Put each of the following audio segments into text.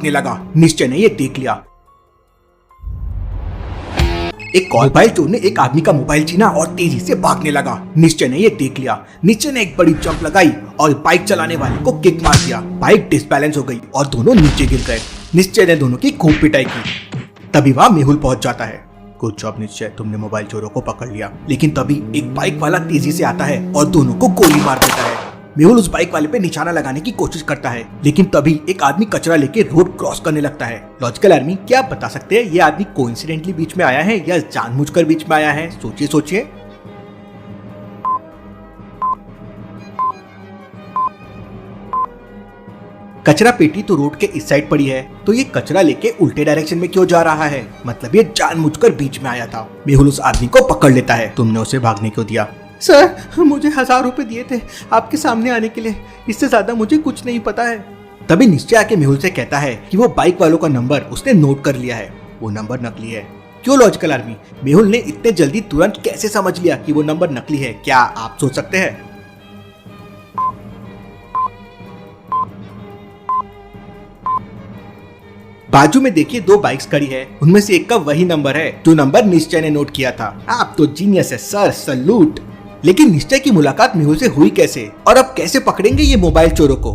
ने लगा। निश्चय ने ये देख लिया। एक मोबाइल चोर ने एक आदमी का मोबाइल छीना और तेजी से भागने लगा। निश्चय ने ये देख लिया। निश्चय ने एक बड़ी जंप लगाई और बाइक चलाने वाले को किक मार दिया। बाइक डिसबैलेंस हो गई और दोनों नीचे गिर गए। निश्चय ने दोनों की खूब पिटाई की। तभी वहां मेहुल पहुंच जाता है। गुड जॉब निश्चय, तुमने मोबाइल चोरों को पकड़ लिया। लेकिन तभी एक बाइक वाला तेजी से आता है और दोनों को गोली मार देता है। मेहुल उस बाइक वाले पे निशाना लगाने की कोशिश करता है, लेकिन तभी एक आदमी कचरा लेके रोड क्रॉस करने लगता है। लॉजिकल आर्मी, क्या आप बता सकते हैं ये आदमी कोइंसिडेंटली बीच में आया है या जानबूझकर बीच में आया है? सोचिए सोचिए। कचरा पेटी तो रोड के इस साइड पड़ी है, तो ये कचरा लेके उल्टे डायरेक्शन में क्यों जा रहा है? मतलब ये जानबूझकर बीच में आया था। मेहुल उस आदमी को पकड़ लेता है। तुमने उसे भागने क्यों दिया? सर, मुझे 1000 रुपए दिए थे आपके सामने आने के लिए, इससे ज्यादा मुझे कुछ नहीं पता है। तभी निश्चय आके मेहुल से कहता है कि वो बाइक वालों का नंबर उसने नोट कर लिया है, वो नंबर नकली है। क्यों लॉजिकल आर्मी, मेहुल ने इतने जल्दी तुरंत कैसे समझ लिया कि वो नंबर नकली है? क्या आप सोच सकते हैं? बाजू में देखिए 2 बाइक्स खड़ी है, उनमें से एक का वही नंबर है जो नंबर निश्चय ने नोट किया था। आप तो जीनियस है सर, सलूट। लेकिन निश्चय की मुलाकात मेहुल से हुई कैसे, और अब कैसे पकड़ेंगे ये मोबाइल चोरों को?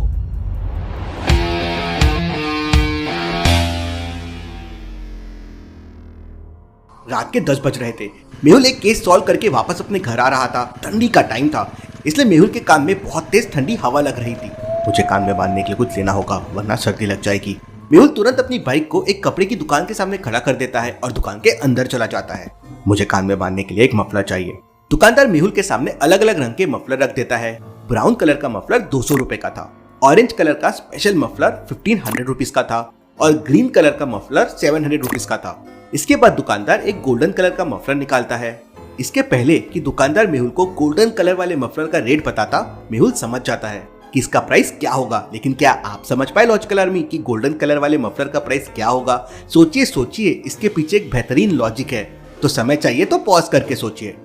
रात के 10 बज रहे थे। मेहुल एक केस सॉल्व करके वापस अपने घर आ रहा था। ठंडी का टाइम था, इसलिए मेहुल के कान में बहुत तेज ठंडी हवा लग रही थी। मुझे कान में बांधने के लिए कुछ लेना होगा, वरना सर्दी लग जाएगी। मेहुल तुरंत अपनी बाइक को एक कपड़े की दुकान के सामने खड़ा कर देता है और दुकान के अंदर चला जाता है। मुझे कान में बांधने के लिए एक मफलर चाहिए। दुकानदार मेहुल के सामने अलग अलग रंग के मफलर रख देता है। ब्राउन कलर का मफलर 200 रुपए का था, ऑरेंज कलर का स्पेशल मफलर 1500 रुपीज का था और ग्रीन कलर का मफलर 700 रुपीज का था। इसके बाद दुकानदार एक गोल्डन कलर का मफलर निकालता है। इसके पहले कि दुकानदार मेहुल को गोल्डन कलर वाले मफलर का रेट बताता, मेहुल समझ जाता है कि इसका प्राइस क्या होगा। लेकिन क्या आप समझ पाए लॉजिकल आर्मी कि गोल्डन कलर वाले मफलर का प्राइस क्या होगा? सोचिए सोचिए, इसके पीछे एक बेहतरीन लॉजिक है। तो समय चाहिए तो पॉज करके सोचिए।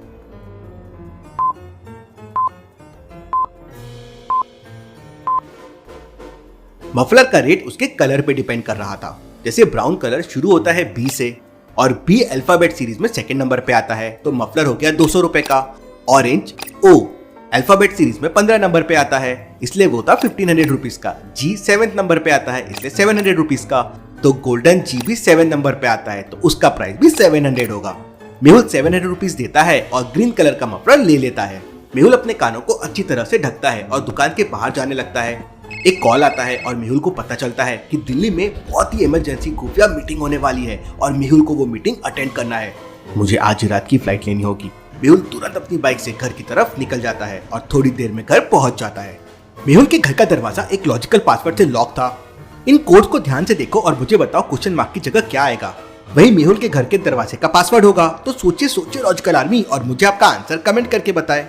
मफलर का रेट उसके कलर पे डिपेंड कर रहा था। जैसे ब्राउन कलर शुरू होता है बी से और बी अल्फाबेट सीरीज में सेकंड नंबर पे आता है, तो मफलर हो गया 200 रुपए का। ऑरेंज ओ अल्फाबेट सीरीज में 15 नंबर पे आता है, इसलिए वो था 1500 रुपीज का। जी 7th नंबर पे आता है, इसलिए 700 रुपीज का। तो गोल्डन जी भी 7 नंबर पे आता है, तो उसका प्राइस भी 700 होगा। मेहुल 700 रुपीज देता है और ग्रीन कलर का मफलर ले लेता है। मेहुल अपने कानों को अच्छी तरह से ढकता है और दुकान के बाहर जाने लगता है। एक कॉल आता है और मेहुल को पता चलता है कि दिल्ली में बहुत ही इमरजेंसी खुफिया मीटिंग होने वाली है और मेहुल को वो मीटिंग अटेंड करना है। मुझे आज रात की फ्लाइट लेनी होगी। मेहुल तुरंत अपनी बाइक से घर की तरफ निकल जाता है और थोड़ी देर में घर पहुंच जाता है। मेहुल के घर का दरवाजा एक लॉजिकल पासवर्ड से लॉक था। इन कोड्स को ध्यान से देखो और मुझे बताओ क्वेश्चन मार्क की जगह क्या आएगा। वही मेहुल के घर के दरवाजे का पासवर्ड होगा। तो सोचिए सोचिए लॉजिकल आर्मी और मुझे आपका आंसर कमेंट करके बताएं।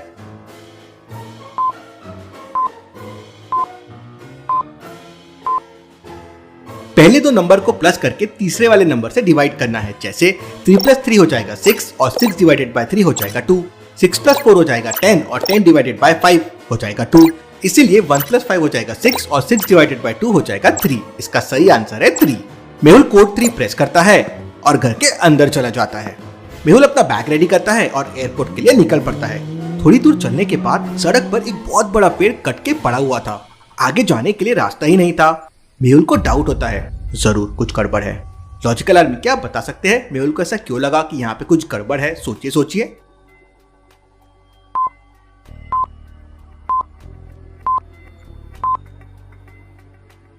पहले 2 नंबर को प्लस करके तीसरे वाले नंबर से डिवाइड करना है। जैसे 3 + 3 हो जाएगा 6 और 6 डिवाइडेड बाय 3 हो जाएगा 2। 6 + 4 हो जाएगा 10 और 10 डिवाइडेड बाय 5 हो जाएगा 2। इसीलिए 1 + 5 हो जाएगा 6 और 6 डिवाइडेड बाय 2 हो जाएगा 3। इसका सही आंसर है 3। मेहुल कोड 3 प्रेस करता है और घर के अंदर चला जाता है। मेहुल अपना बैग रेडी करता है और एयरपोर्ट के लिए निकल पड़ता है। थोड़ी दूर चलने के बाद सड़क पर एक बहुत बड़ा पेड़ कट के पड़ा हुआ था। आगे जाने के लिए रास्ता ही नहीं था। मेहुल को डाउट होता है, जरूर कुछ गड़बड़ है। लॉजिकल आर्मी, क्या आप बता सकते हैं मेहुल को ऐसा क्यों लगा कि यहाँ पे कुछ गड़बड़ है? सोचिए सोचिए।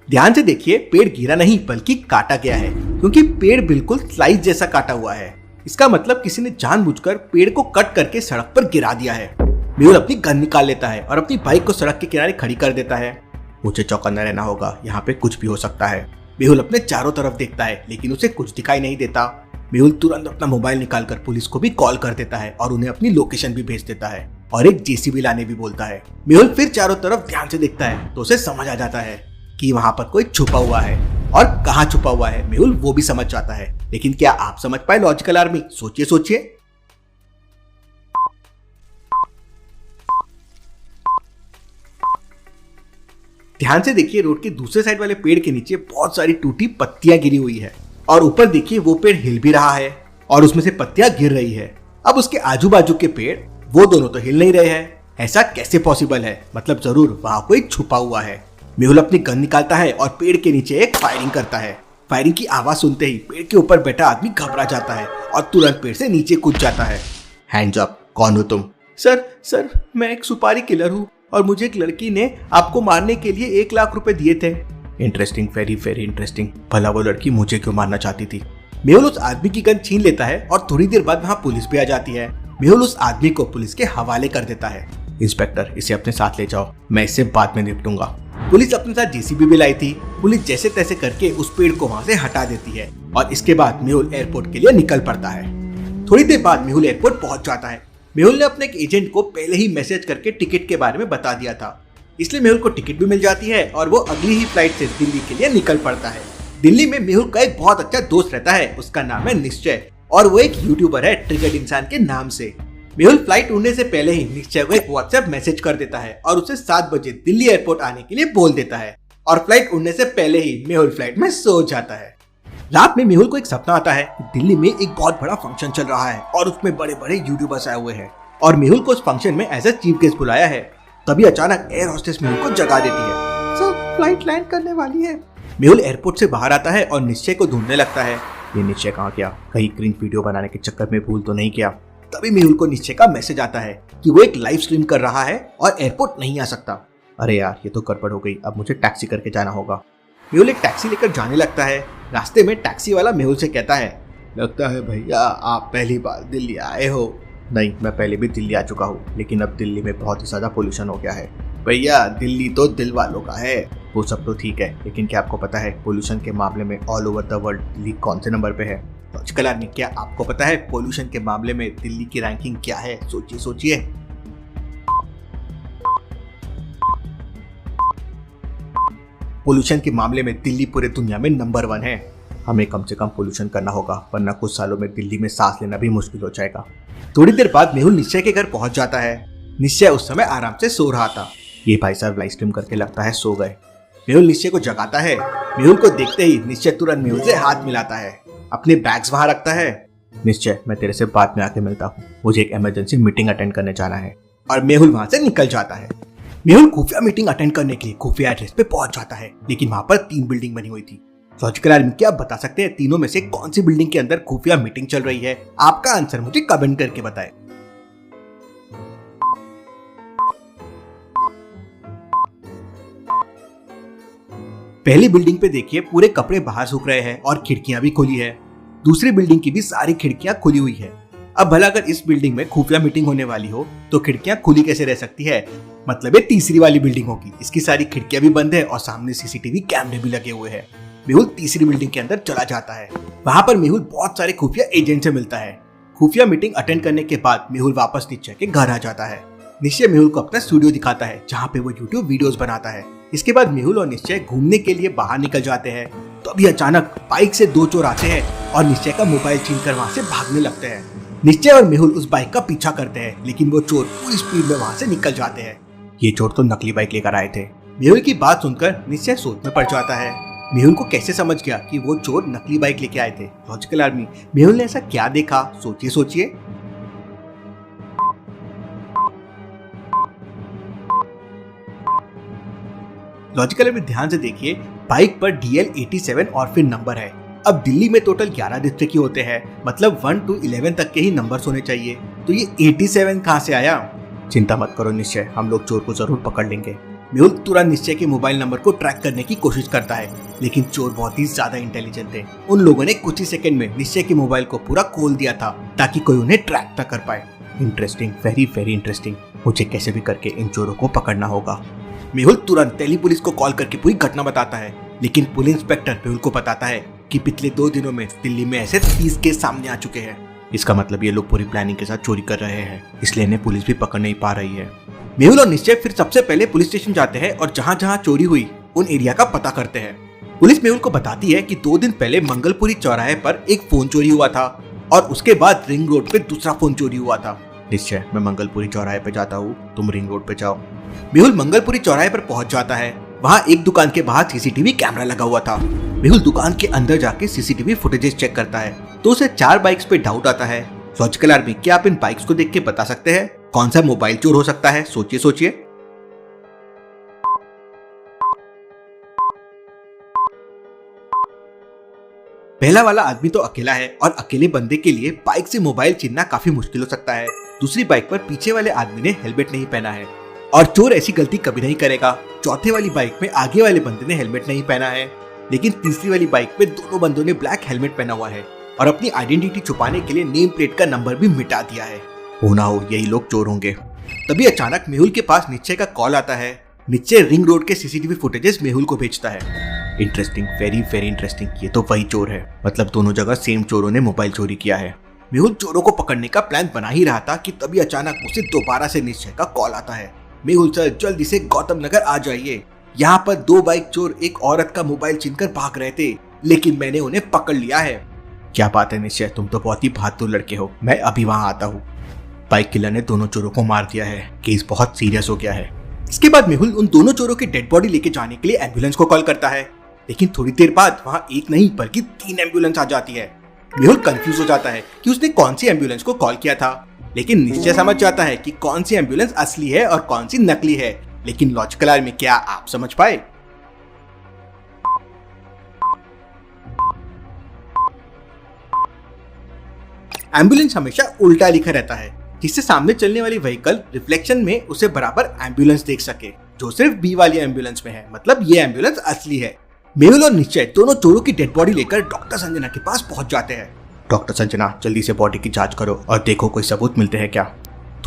ध्यान से देखिए, पेड़ गिरा नहीं बल्कि काटा गया है, क्योंकि पेड़ बिल्कुल स्लाइस जैसा काटा हुआ है। इसका मतलब किसी ने जानबूझकर पेड़ को कट करके सड़क पर गिरा दिया है। मेहुल अपनी गन निकाल लेता है और अपनी बाइक को सड़क के किनारे खड़ी कर देता है। मुझे चौकन्ना रहना होगा, यहाँ पे कुछ भी हो सकता है। मेहुल अपने चारों तरफ देखता है लेकिन उसे कुछ दिखाई नहीं देता। मेहुल तुरंत अपना मोबाइल निकालकर पुलिस को भी कॉल कर देता है और उन्हें अपनी लोकेशन भी भेज देता है और एक जेसीबी लाने भी बोलता है। मेहुल फिर चारों तरफ ध्यान से देखता है तो उसे समझ आ जाता है कि वहां पर कोई छुपा हुआ है, और कहाँ छुपा हुआ है मेहुल वो भी समझ जाता है। लेकिन क्या आप समझ पाए लॉजिकल आर्मी? सोचिए सोचिए। ध्यान से देखिए, रोड के दूसरे साइड वाले पेड़ के नीचे बहुत सारी टूटी पत्तियां गिरी हुई है और ऊपर देखिए वो पेड़ हिल भी रहा है और उसमें से पत्तियां गिर रही है। अब उसके आजू बाजू के पेड़ वो दोनों तो हिल नहीं रहे हैं। ऐसा कैसे पॉसिबल है? मतलब जरूर वहां कोई छुपा हुआ है। मेहुल अपनी गन निकालता है और पेड़ के नीचे एक फायरिंग करता है। फायरिंग की आवाज सुनते ही पेड़ के ऊपर बैठा आदमी घबरा जाता है और तुरंत पेड़ से नीचे कूद जाता है। हैंड्स अप, कौन हो तुम? सर मैं एक सुपारी किलर हूँ और मुझे एक लड़की ने आपको मारने के लिए 1 लाख रुपए दिए थे। Interesting, very very interesting. भला वो लड़की मुझे क्यों मारना चाहती थी? मेहुल उस आदमी की गन छीन लेता है और थोड़ी देर बाद वहाँ पुलिस भी आ जाती है। मेहुल उस आदमी को पुलिस के हवाले कर देता है। इंस्पेक्टर, इसे अपने साथ ले जाओ, मैं इससे बाद में निपटूंगा। पुलिस अपने साथ जेसीबी भी लाई थी। पुलिस जैसे तैसे करके उस पेड़ को वहाँ से हटा देती है और इसके बाद मेहुल एयरपोर्ट के लिए निकल पड़ता है। थोड़ी देर बाद मेहुल एयरपोर्ट पहुंच जाता है। मेहुल ने अपने एक एजेंट को पहले ही मैसेज करके टिकट के बारे में बता दिया था, इसलिए मेहुल को टिकट भी मिल जाती है और वो अगली ही फ्लाइट से दिल्ली के लिए निकल पड़ता है। दिल्ली में मेहुल का एक बहुत अच्छा दोस्त रहता है, उसका नाम है निश्चय और वो एक यूट्यूबर है ट्रिगर्ड इंसान के नाम से। मेहुल फ्लाइट उड़ने से पहले ही निश्चय को एक व्हाट्सएप मैसेज कर देता है और उसे 7 बजे दिल्ली एयरपोर्ट आने के लिए बोल देता है और फ्लाइट उड़ने से पहले ही मेहुल फ्लाइट में सो जाता है। रात में मेहुल को एक सपना आता है कि दिल्ली में एक बहुत बड़ा फंक्शन चल रहा है और उसमें बड़े बड़े यूट्यूबर्स आए हुए हैं और मेहुल को उस फंक्शन में एज ए चीफ गेस्ट बुलाया है। तभी अचानक एयर होस्टेस मेहुल को जगा देती है। सर, फ्लाइट लैंड करने वाली है। मेहुल एयरपोर्ट से बाहर आता है और निश्चय को ढूंढने लगता है। ये निश्चय कहाँ गया? कहीं क्रिंज वीडियो बनाने के चक्कर में भूल तो नहीं किया? तभी मेहुल को निश्चय का मैसेज आता है कि वो एक लाइव स्ट्रीम कर रहा है और एयरपोर्ट नहीं आ सकता। अरे यार, ये तो गड़बड़ हो गई, अब मुझे टैक्सी करके जाना होगा। मेहुल एक टैक्सी लेकर जाने लगता है। रास्ते में टैक्सी वाला मेहुल से कहता है, लगता है भैया आप पहली बार दिल्ली आए हो। नहीं, मैं पहले भी दिल्ली आ चुका हूँ, लेकिन अब दिल्ली में बहुत ही ज्यादा पोल्यूशन हो गया है। भैया, दिल्ली तो दिल वालों का है। वो सब तो ठीक है, लेकिन क्या आपको पता है पोल्यूशन के मामले में all over the world Delhi कौन से नंबर पे है? लॉजिकल आदमी, क्या आपको पता है पोल्यूशन के मामले में दिल्ली की रैंकिंग क्या है? सोचिए सोचिए। पोल्यूशन के मामले में दिल्ली पूरे दुनिया में नंबर 1 है। हमें कम से कम पोल्यूशन करना होगा, वरना कुछ सालों में दिल्ली में सांस लेना भी मुश्किल हो जाएगा। थोड़ी देर बाद मेहुल निश्चय के घर पहुंच जाता है। निश्चय उस समय आराम से सो रहा था। ये भाई साहब लाइव स्ट्रीम करके लगता है सो गए। मेहुल निश्चय को जगाता है। मेहुल को देखते ही निश्चय तुरंत मेहुल से हाथ मिलाता है, अपने बैग्स वहां रखता है। निश्चय, मैं तेरे से बाद में आके मिलता हूँ, मुझे एक इमरजेंसी मीटिंग अटेंड करने जाना है। और मेहुल वहां से निकल जाता है। मेहुल खुफिया मीटिंग अटेंड करने के लिए खुफिया एड्रेस पे पहुंच जाता है, लेकिन वहां पर 3 बिल्डिंग बनी हुई थी। लॉजिकल आदमी, क्या आप बता सकते हैं तीनों में से कौन सी बिल्डिंग के अंदर खुफिया मीटिंग चल रही है? आपका आंसर मुझे कमेंट करके बताएं। पहली बिल्डिंग पे देखिए पूरे कपड़े बाहर सूख रहे हैं और खिड़कियां भी खुली है। दूसरी बिल्डिंग की भी सारी खिड़कियां खुली हुई है। अब भला अगर इस बिल्डिंग में खुफिया मीटिंग होने वाली हो तो खिड़कियां खुली कैसे रह सकती है? मतलब ये तीसरी वाली बिल्डिंग होगी, इसकी सारी खिड़कियां भी बंद है और सामने सीसीटीवी कैमरे भी लगे हुए हैं। मेहुल तीसरी बिल्डिंग के अंदर चला जाता है। वहां पर मेहुल बहुत सारे खुफिया एजेंट से मिलता है। खुफिया मीटिंग अटेंड करने के बाद मेहुल वापस निश्चय के घर आ जाता है। निश्चय मेहुल को अपना स्टूडियो दिखाता है जहाँ पे वो यूट्यूब वीडियोस बनाता है। इसके बाद मेहुल और निश्चय घूमने के लिए बाहर निकल जाते हैं। तो अभी अचानक बाइक से 2 चोर आते हैं और निश्चय का मोबाइल छीनकर वहाँ से भागने लगते हैं। निश्चय और मेहुल उस बाइक का पीछा करते हैं, लेकिन वो चोर पूरी स्पीड में वहाँ से निकल जाते हैं। ये चोर तो नकली बाइक लेकर आए थे। मेहुल की बात सुनकर निश्चय सोच में पड़ जाता है। मेहुल को कैसे समझ गया कि वो चोर नकली बाइक लेके आए थे? लॉजिकल आदमी, मेहुल ने ऐसा क्या देखा? सोचिए सोचिए। लॉजिकल आदमी, ध्यान से देखिए, बाइक पर DL87 और फिर नंबर है। अब दिल्ली में टोटल 11 डिस्ट्रिक्ट ही होते हैं, मतलब 1 to 11 तक के ही नंबर्स होने चाहिए। तो ये 87 कहाँ से आया? चिंता मत करो निश्चय, हम लोग चोर को जरूर पकड़ लेंगे। मेहुल तुरंत निश्चय के मोबाइल नंबर को ट्रैक करने की कोशिश करता है, लेकिन चोर बहुत ही ज्यादा इंटेलिजेंट थे। उन लोगों ने कुछ ही सेकंड में निश्चय के मोबाइल को पूरा खोल दिया था ताकि कोई उन्हें ट्रैक न कर पाए। Interesting, very very interesting. मुझे कैसे भी करके इन चोरों को पकड़ना होगा। मेहुल तुरंत दिल्ली पुलिस को कॉल करके पूरी घटना बताता है, लेकिन पुलिस इंस्पेक्टर मेहुल को बताता है कि पिछले 2 दिनों में दिल्ली में ऐसे 30 केस सामने आ चुके हैं। इसका मतलब ये लोग पूरी प्लानिंग के साथ चोरी कर रहे हैं, इसलिए इन्हें पुलिस भी पकड़ नहीं पा रही है। मेहुल और निश्चय फिर सबसे पहले पुलिस स्टेशन जाते हैं और जहाँ जहाँ चोरी हुई उन एरिया का पता करते हैं। पुलिस मेहुल को बताती है कि 2 दिन पहले मंगलपुरी चौराहे पर एक फोन चोरी हुआ था और उसके बाद रिंग रोड पे दूसरा फोन चोरी हुआ था। निश्चय, मैं मंगलपुरी चौराहे पे जाता हूँ, तुम रिंग रोड पे जाओ। मेहुल मंगलपुरी चौराहे पर पहुंच जाता है वहाँ एक दुकान के बाहर सीसीटीवी कैमरा लगा हुआ था। मेहुल दुकान के अंदर जाके सीसीटीवी फुटेजेस चेक करता है तो उसे 4 बाइक्स पे डाउट आता है। लॉजिकल आर्मी, क्या आप इन बाइक्स को देख के बता सकते हैं कौन सा मोबाइल चोर हो सकता है? सोचिए सोचिए। पहला वाला आदमी तो अकेला है और अकेले बंदे के लिए बाइक से मोबाइल छीनना काफी मुश्किल हो सकता है। दूसरी बाइक पर पीछे वाले आदमी ने हेलमेट नहीं पहना है और चोर ऐसी गलती कभी नहीं करेगा। चौथे वाली बाइक में आगे वाले बंदे ने हेलमेट नहीं पहना है, लेकिन तीसरी वाली बाइक पे दोनों बंदों ने ब्लैक हेलमेट पहना हुआ है और अपनी आइडेंटिटी छुपाने के लिए नेम प्लेट का नंबर भी मिटा दिया है। हो ना हो यही लोग चोर होंगे। तभी अचानक मेहुल के पास निश्चय का कॉल आता है। निश्चय रिंग रोड के सीसीटीवी फुटेजेस मेहुल को भेजता है। Interesting, very very interesting. ये तो वही चोर है, मतलब दोनों जगह सेम चोरों ने मोबाइल चोरी किया है। मेहुल चोरों को पकड़ने का प्लान बना ही रहा था कि तभी अचानक उसे दोबारा से निश्चय का कॉल आता है। मेहुल सर, जल्दी से गौतम नगर आ जाइए। यहाँ पर 2 बाइक चोर एक औरत का मोबाइल छीनकर भाग रहे थे, लेकिन मैंने उन्हें पकड़ लिया है। क्या बात है निश्चय, तुम तो बहुत ही बहादुर लड़के हो। मैं अभी वहाँ आता हूँ। बाइक किलर ने दोनों चोरों को मार दिया है। केस बहुत सीरियस हो गया है। इसके बाद मेहुल उन दोनों चोरों की डेड बॉडी लेके जाने के लिए एम्बुलेंस को कॉल करता है, लेकिन थोड़ी देर बाद वहाँ एक नहीं बल्कि 3 एम्बुलेंस आ जाती है। मेहुल कंफ्यूज हो जाता है कि उसने कौन सी एम्बुलेंस को कॉल किया था, लेकिन निश्चय समझ जाता है कि कौन सी एम्बुलेंस असली है और कौन सी नकली है। लेकिन लॉजिकल आर्मी, क्या आप समझ पाए? एम्बुलेंस हमेशा उल्टा लिखा रहता है, जिससे सामने चलने वाली व्हीकल रिफ्लेक्शन में उसे बराबर एम्बुलेंस देख सके, जो सिर्फ बी वाली एम्बुलेंस में है। मतलब ये एम्बुलेंस असली है। मेहुल और निश्चय दोनों चोरों की डेड बॉडी लेकर डॉक्टर संजना के पास पहुंच जाते हैं। डॉक्टर संजना, जल्दी से बॉडी की जांच करो और देखो कोई सबूत मिलते हैं क्या।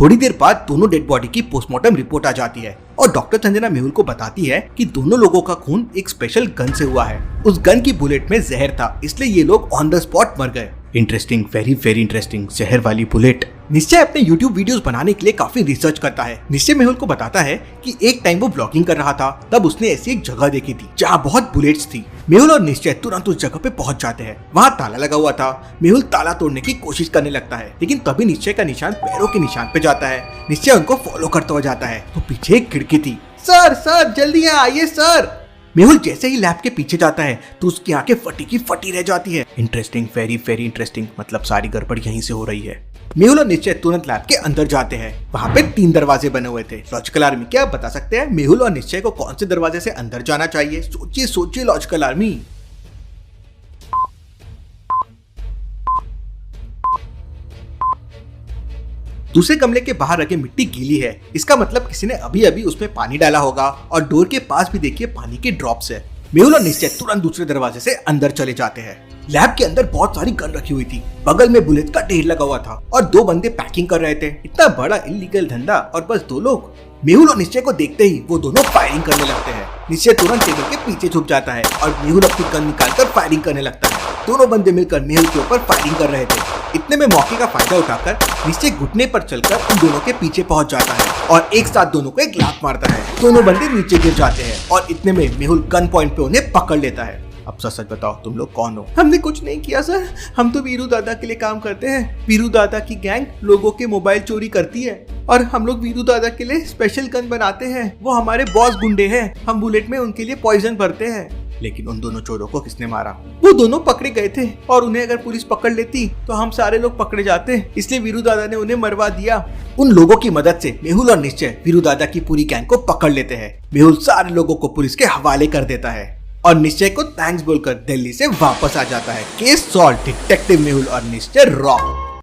थोड़ी देर बाद दोनों डेड बॉडी की पोस्टमार्टम रिपोर्ट आ जाती है और डॉक्टर संजना मेहुल को बताती है कि दोनों लोगों का खून एक स्पेशल गन से हुआ है। उस गन की बुलेट में जहर था, इसलिए ये लोग ऑन द स्पॉट मर गए। Interesting, very very interesting. जहर वाली बुलेट। निश्चय अपने YouTube वीडियोस बनाने के लिए काफी रिसर्च करता है। निश्चय मेहुल को बताता है कि एक टाइम वो ब्लॉगिंग कर रहा था, तब उसने ऐसी एक जगह देखी थी जहाँ बहुत बुलेट्स थी। मेहुल और निश्चय तुरंत उस जगह पे पहुंच जाते हैं। वहाँ ताला लगा हुआ था। मेहुल ताला तोड़ने की कोशिश करने लगता है, लेकिन तभी निश्चय का निशान पैरों के निशान पे जाता है। निश्चय उनको फॉलो करता हुआ जाता है तो पीछे एक खिड़की थी। सर सर जल्दी यहाँ आइए सर। मेहुल जैसे ही लैब के पीछे जाता है तो उसकी आंखें फटी की फटी रह जाती है। Interesting, very very interesting. मतलब सारी गड़बड़ यहीं से हो रही है। मेहुल और निश्चय तुरंत लैब के अंदर जाते हैं। वहाँ पे 3 दरवाजे बने हुए थे। लॉजिकल आर्मी, क्या आप बता सकते हैं मेहुल और निश्चय को कौन से दरवाजे से अंदर जाना चाहिए? सोचिए सोचिए लॉजिकल आर्मी। दूसरे कमरे के बाहर रखे मिट्टी गीली है, इसका मतलब किसी ने अभी अभी उसमें पानी डाला होगा और डोर के पास भी देखिए पानी के ड्रॉप्स है। मेहुल और निश्चय तुरंत दूसरे दरवाजे से अंदर चले जाते हैं। लैब के अंदर बहुत सारी गन रखी हुई थी। बगल में बुलेट का ढेर लगा हुआ था और 2 बंदे पैकिंग कर रहे थे। इतना बड़ा इलीगल धंधा और बस 2 लोग। मेहुल और निश्चय को देखते ही वो दोनों फायरिंग करने लगते हैं। निश्चय तुरंत टेबल के पीछे छुप जाता है और मेहुल अपनी गन निकालकर फायरिंग करने लगता है। दोनों बंदे मिलकर मेहुल के ऊपर फायरिंग कर रहे थे। इतने में मौके का फायदा उठाकर निश्चय घुटने पर चलकर उन दोनों के पीछे पहुंच जाता है और एक साथ दोनों को एक लात मारता है। दोनों बंदे नीचे गिर जाते हैं और इतने में मेहुल गन पॉइंट पे उन्हें पकड़ लेता है। अब सच बताओ, तुम लोग कौन हो? हमने कुछ नहीं किया सर, हम तो वीरू दादा के लिए काम करते हैं। वीरू दादा की गैंग लोगों के मोबाइल चोरी करती है और हम लोग वीरू दादा के लिए स्पेशल गन बनाते हैं। वो हमारे बॉस गुंडे हैं। हम बुलेट में उनके लिए पॉइजन भरते हैं। लेकिन उन दोनों चोरों को किसने मारा? वो दोनों पकड़े गए थे और उन्हें अगर पुलिस पकड़ लेती तो हम सारे लोग पकड़े जाते, इसलिए वीरू दादा ने उन्हें मरवा दिया। उन लोगों की मदद से मेहुल और निश्चय वीरू दादा की पूरी गैंग को पकड़ लेते हैं। मेहुल सारे लोगों को पुलिस के हवाले कर देता है और निश्चय को थैंक्स बोलकर दिल्ली से वापस आ जाता है। केस सॉल्व, डिटेक्टिव मेहुल और निश्चय रॉक।